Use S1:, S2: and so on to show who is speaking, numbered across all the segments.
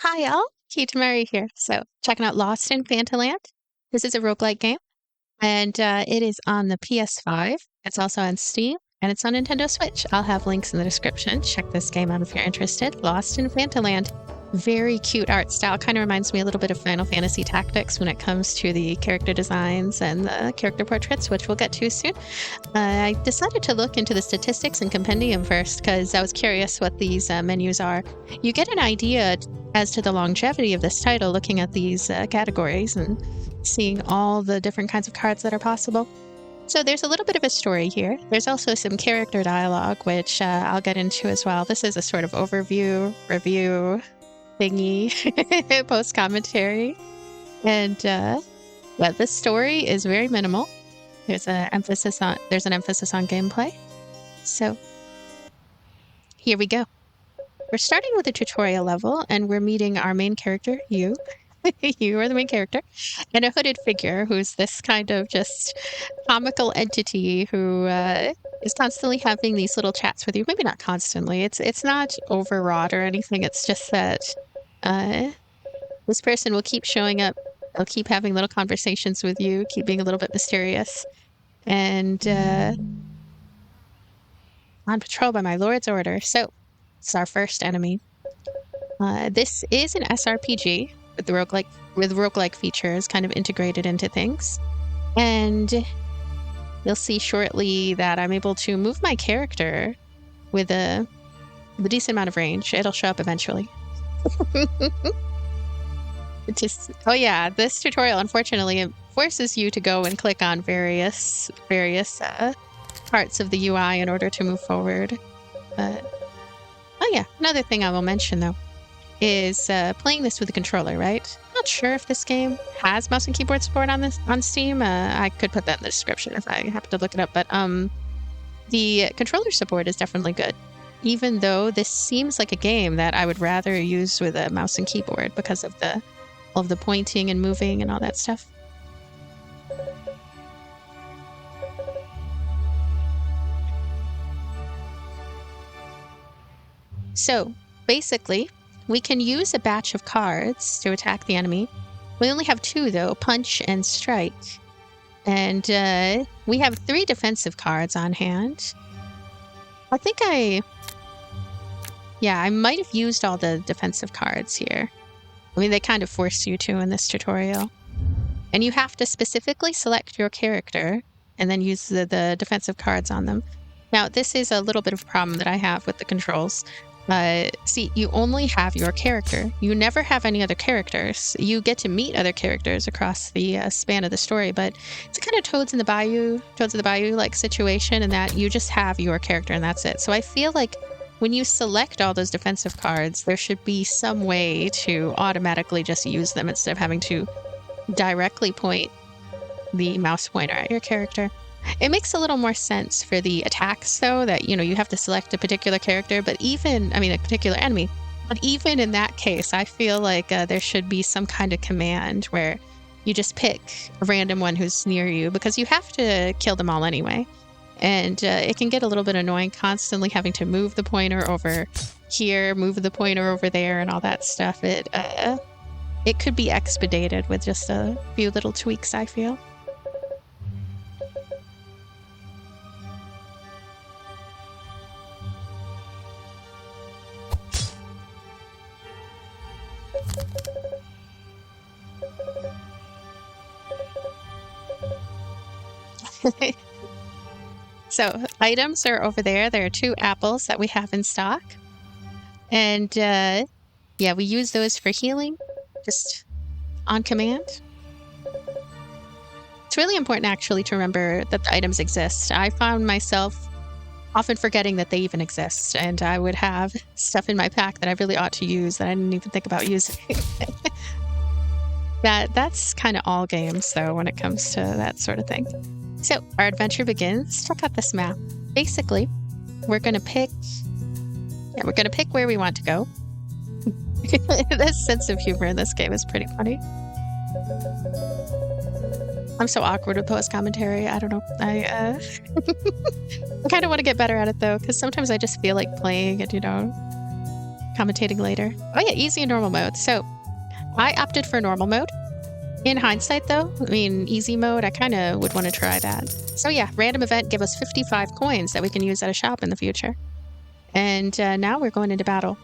S1: Hi all, Kate Murray here. So, checking out Lost in Fantaland. This is a roguelike game, and it is on the PS5. It's also on Steam, and it's on Nintendo Switch. I'll have links in the description. Check this game out if you're interested. Lost in Fantaland. Very cute art style. Kind of reminds me a little bit of Final Fantasy Tactics when it comes to the character designs and the character portraits, which we'll get to soon. I decided to look into the statistics and compendium first because I was curious what these menus are. You get an idea as to the longevity of this title looking at these categories and seeing all the different kinds of cards that are possible. So there's a little bit of a story here. There's also some character dialogue, which I'll get into as well. This is a sort of overview, review thingy, post commentary. And the story is very minimal. There's an emphasis on gameplay. So here we go. We're starting with a tutorial level, and we're meeting our main character, you. You are the main character, and a hooded figure who's this kind of just comical entity who is constantly having these little chats with you. Maybe not constantly. It's not overwrought or anything. It's just that this person will keep showing up. They'll keep having little conversations with you, keep being a little bit mysterious, and on patrol by my lord's order. So it's our first enemy. This is an srpg with roguelike features kind of integrated into things. And you'll see shortly that I'm able to move my character with a decent amount of range. It'll show up eventually. Oh yeah, this tutorial, unfortunately, it forces you to go and click on various parts of the UI in order to move forward. Oh yeah, another thing I will mention though is playing this with a controller, right? Not sure if this game has mouse and keyboard support on Steam. I could put that in the description if I happen to look it up, but the controller support is definitely good. Even though this seems like a game that I would rather use with a mouse and keyboard because of all of the pointing and moving and all that stuff. So basically, we can use a batch of cards to attack the enemy. We only have two though, punch and strike. And we have 3 defensive cards on hand. I think I might have used all the defensive cards here. I mean, they kind of force you to in this tutorial. And you have to specifically select your character and then use the defensive cards on them. Now, this is a little bit of a problem that I have with the controls. See, you only have your character. You never have any other characters. You get to meet other characters across the span of the story, but it's a kind of Toads in the Bayou like situation in that you just have your character and that's it. So I feel like when you select all those defensive cards, there should be some way to automatically just use them instead of having to directly point the mouse pointer at your character. It makes a little more sense for the attacks, though, that, you have to select a particular character, a particular enemy. But even in that case, I feel like there should be some kind of command where you just pick a random one who's near you, because you have to kill them all anyway. And it can get a little bit annoying constantly having to move the pointer over here, move the pointer over there, and all that stuff. It could be expedited with just a few little tweaks, I feel. So items are over there. There are 2 apples that we have in stock. And we use those for healing, just on command. It's really important actually to remember that the items exist. I found myself often forgetting that they even exist, and I would have stuff in my pack that I really ought to use that I didn't even think about using. That's kind of all games though when it comes to that sort of thing. So our adventure begins. Check out this map. Basically, we're gonna pick where we want to go. The sense of humor in this game is pretty funny. I'm so awkward with post commentary. I don't know. I kind of want to get better at it though, because sometimes I just feel like playing and kind commentating later. Oh yeah, easy and normal mode. So I opted for normal mode. In hindsight though, I mean, easy mode, I kind of would want to try that. So yeah, random event give us 55 coins that we can use at a shop in the future. And now we're going into battle.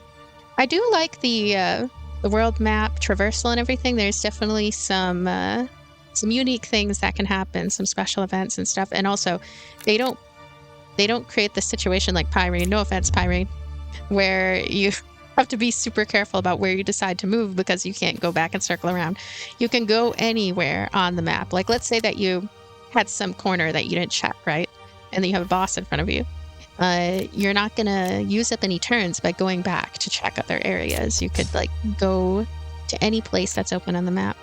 S1: I do like the world map traversal and everything. There's definitely some unique things that can happen, some special events and stuff. And also, they don't create the situation like Pyrene, no offense Pyrene, where you have to be super careful about where you decide to move because you can't go back and circle around. You can go anywhere on the map. Like let's say that you had some corner that you didn't check, right? And then you have a boss in front of you. You're not gonna use up any turns by going back to check other areas. You could like go to any place that's open on the map.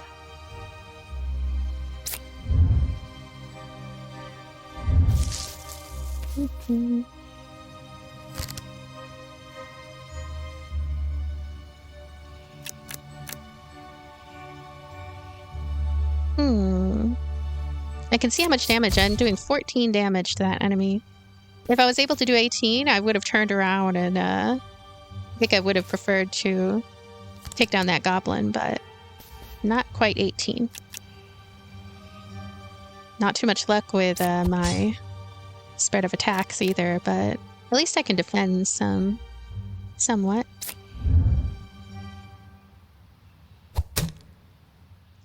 S1: I can see how much damage. I'm doing 14 damage to that enemy. If I was able to do 18, I would have turned around and I think I would have preferred to take down that goblin, but not quite 18. Not too much luck with my spread of attacks either, but at least I can defend somewhat.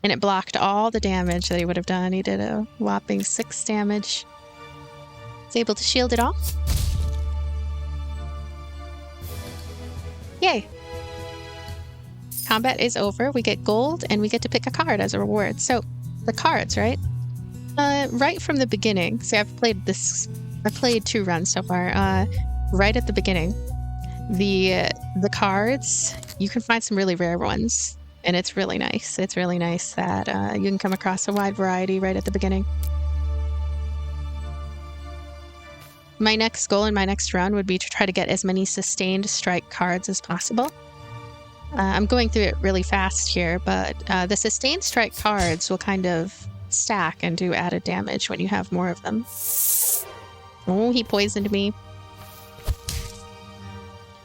S1: And it blocked all the damage that he would have done. He did a whopping 6 damage. Was able to shield it off. Yay! Combat is over. We get gold and we get to pick a card as a reward. So, the cards, right? Right from the beginning. See, I've played 2 runs so far. Right at the beginning, the cards, you can find some really rare ones. And it's really nice. It's really nice that you can come across a wide variety right at the beginning. My next goal in my next run would be to try to get as many sustained strike cards as possible. I'm going through it really fast here, but the sustained strike cards will kind of stack and do added damage when you have more of them. Oh, he poisoned me.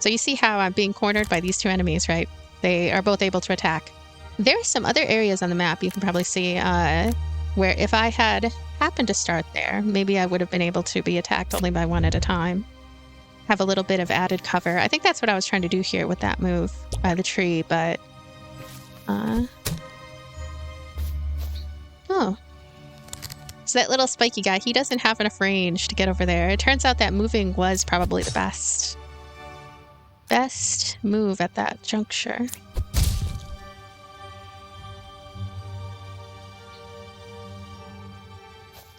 S1: So you see how I'm being cornered by these 2 enemies, right? They are both able to attack. There are some other areas on the map you can probably see where if I had happened to start there, maybe I would have been able to be attacked only by 1 at a time. Have a little bit of added cover. I think that's what I was trying to do here with that move by the tree, but... Oh. So that little spiky guy, he doesn't have enough range to get over there. It turns out that moving was probably the best move at that juncture.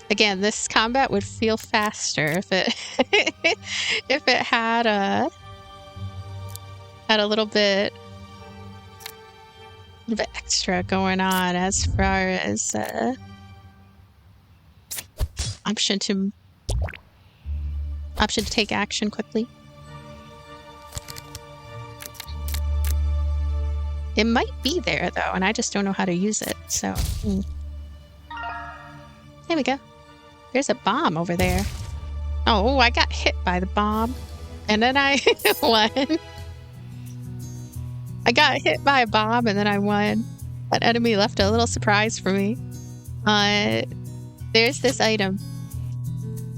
S1: Again, this combat would feel faster if it if it had a little bit extra going on as far as option to take action quickly. It might be there, though, and I just don't know how to use it, so... There we go. There's a bomb over there. Oh, I got hit by the bomb. And then I won. I got hit by a bomb, and then I won. That enemy left a little surprise for me. There's this item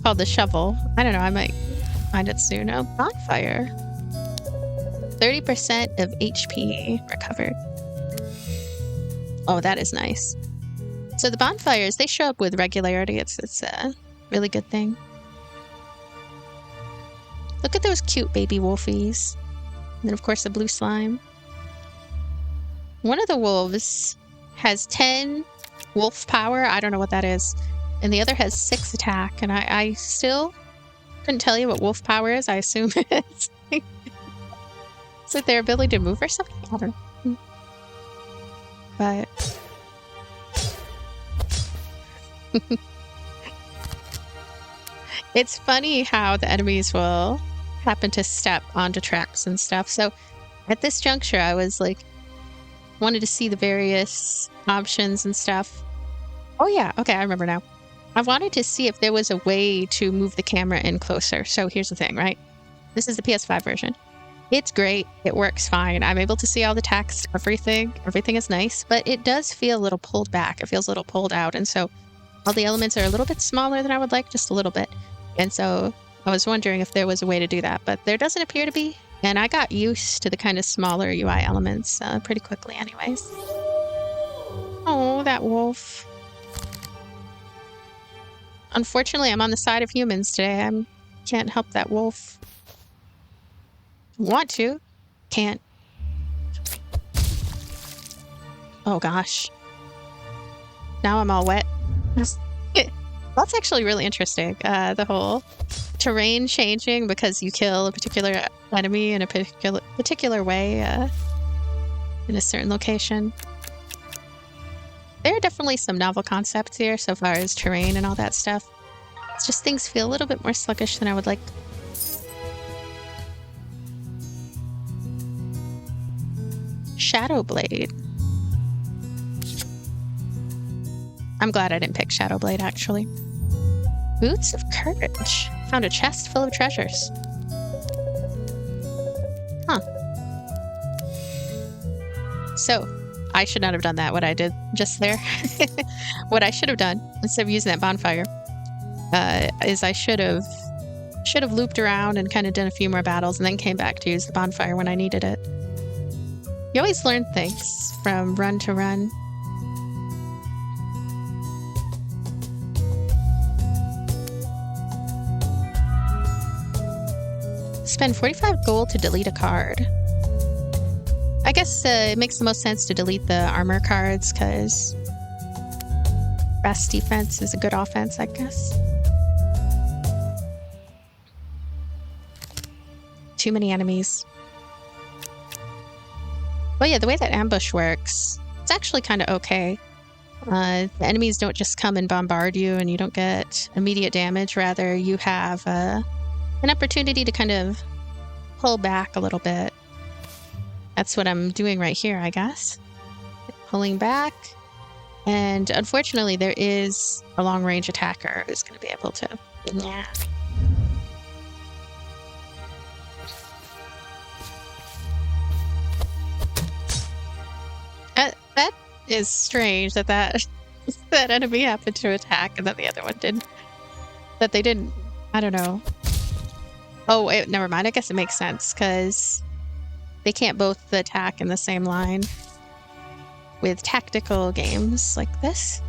S1: called the shovel. I don't know, I might find it soon. Oh, bonfire. 30% of HP recovered. Oh, that is nice. So the bonfires, they show up with regularity. It's a really good thing. Look at those cute baby wolfies. And then, of course, the blue slime. One of the wolves has 10 wolf power. I don't know what that is. And the other has 6 attack. And I still couldn't tell you what wolf power is. I assume it's... Is it their ability to move or something? I don't know. But... It's funny how the enemies will happen to step onto tracks and stuff. So at this juncture, I was like, wanted to see the various options and stuff. Oh yeah, okay, I remember now. I wanted to see if there was a way to move the camera in closer. So here's the thing, right? This is the PS5 version. It's great. It works fine. I'm able to see all the text, everything. Everything is nice, but it does feel a little pulled back. It feels a little pulled out. And so all the elements are a little bit smaller than I would like, just a little bit. And so I was wondering if there was a way to do that, but there doesn't appear to be. And I got used to the kind of smaller UI elements pretty quickly anyways. Oh, that wolf. Unfortunately, I'm on the side of humans today. I can't help that wolf. Want to, can't. Oh gosh. Now I'm all wet. That's actually really interesting. The whole terrain changing because you kill a particular enemy in a particular way in a certain location. There are definitely some novel concepts here so far as terrain and all that stuff. It's just things feel a little bit more sluggish than I would like. Shadowblade. I'm glad I didn't pick Shadowblade, actually. Boots of Courage. Found a chest full of treasures. Huh. So, I should not have done that, what I did just there. What I should have done, instead of using that bonfire, is I should have looped around and kind of done a few more battles and then came back to use the bonfire when I needed it. You always learn things from run to run. Spend 45 gold to delete a card. I guess it makes the most sense to delete the armor cards because best defense is a good offense, I guess. Too many enemies. Well, yeah, the way that ambush works, it's actually kind of okay. The enemies don't just come and bombard you and you don't get immediate damage. Rather, you have an opportunity to kind of pull back a little bit. That's what I'm doing right here, I guess. Pulling back. And unfortunately, there is a long-range attacker who's going to be able to... Yeah. That is strange that that enemy happened to attack and then the other one didn't. That they didn't. I don't know. Oh, never mind. I guess it makes sense because they can't both attack in the same line with tactical games like this.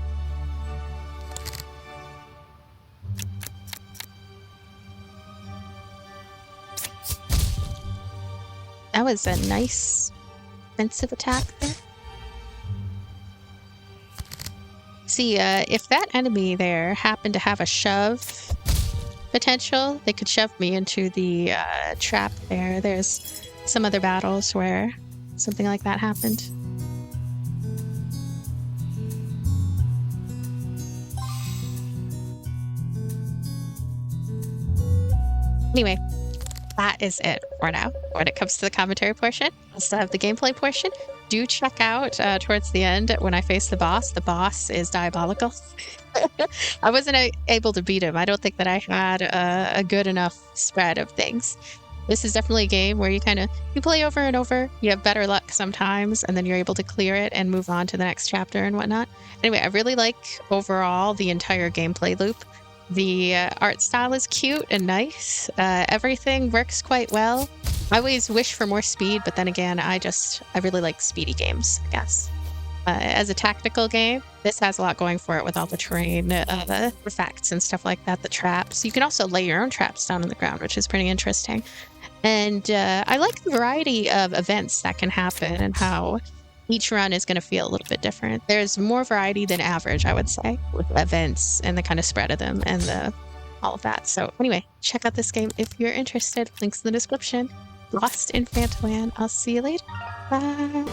S1: That was a nice offensive attack there. See, if that enemy there happened to have a shove potential, they could shove me into the trap there. There's some other battles where something like that happened. Anyway, that is it for now when it comes to the commentary portion. I still have the gameplay portion. Do check out towards the end when I face the boss. The boss is diabolical. I wasn't able to beat him. I don't think that I had a good enough spread of things. This is definitely a game where you play over and over. You have better luck sometimes, and then you're able to clear it and move on to the next chapter and whatnot. Anyway, I really like overall the entire gameplay loop. The art style is cute and nice. Everything works quite well. I always wish for more speed, but then again, I really like speedy games, I guess. As a tactical game, this has a lot going for it with all the terrain, the effects and stuff like that, the traps. You can also lay your own traps down on the ground, which is pretty interesting. And I like the variety of events that can happen and how each run is going to feel a little bit different. There's more variety than average, I would say, with events and the kind of spread of them and all of that. So anyway, check out this game if you're interested. Links in the description. Lost in Fantaland. I'll see you later. Bye.